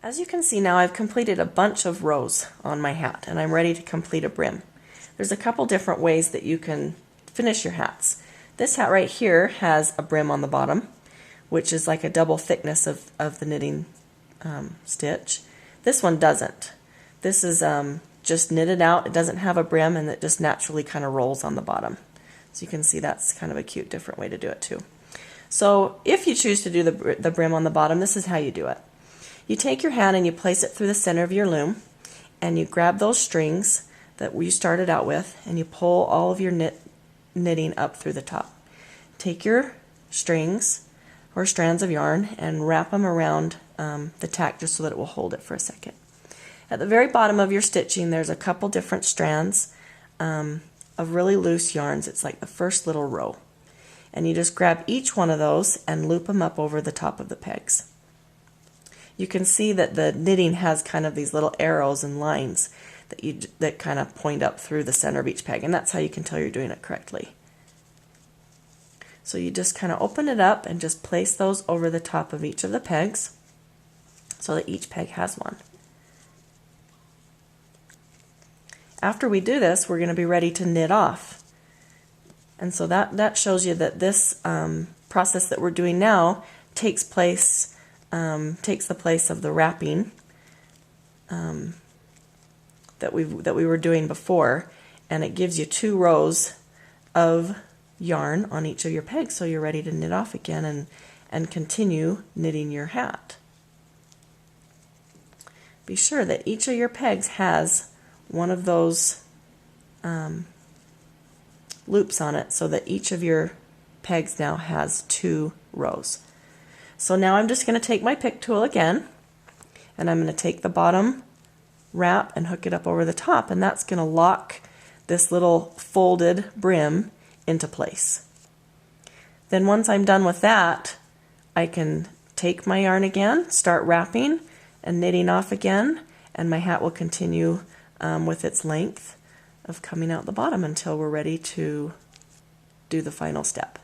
As you can see now, I've completed a bunch of rows on my hat and I'm ready to complete a brim. There's a couple different ways that you can finish your hats. This hat right here has a brim on the bottom, which is like a double thickness of the knitting stitch. This one doesn't. This is just knitted out. It doesn't have a brim and it just naturally kind of rolls on the bottom. So you can see that's kind of a cute different way to do it too. So if you choose to do the brim on the bottom, this is how you do it. You take your hat and you place it through the center of your loom and you grab those strings that you started out with and you pull all of your knitting up through the top. Take your strings or strands of yarn and wrap them around the tack just so that it will hold it for a second. At the very bottom of your stitching there's a couple different strands of really loose yarns. It's like the first little row. And you just grab each one of those and loop them up over the top of the pegs. You can see that the knitting has kind of these little arrows and lines that kind of point up through the center of each peg, and that's how you can tell you're doing it correctly. So you just kind of open it up and just place those over the top of each of the pegs so that each peg has one. After we do this, we're going to be ready to knit off. And so that shows you that this process that we're doing now takes the place of the wrapping that we were doing before, and it gives you 2 rows of yarn on each of your pegs, so you're ready to knit off again and continue knitting your hat. Be sure that each of your pegs has one of those loops on it so that each of your pegs now has 2 rows. So now I'm just going to take my pick tool again and I'm going to take the bottom wrap and hook it up over the top, and that's going to lock this little folded brim into place. Then once I'm done with that, I can take my yarn again, start wrapping and knitting off again, and my hat will continue with its length of coming out the bottom until we're ready to do the final step.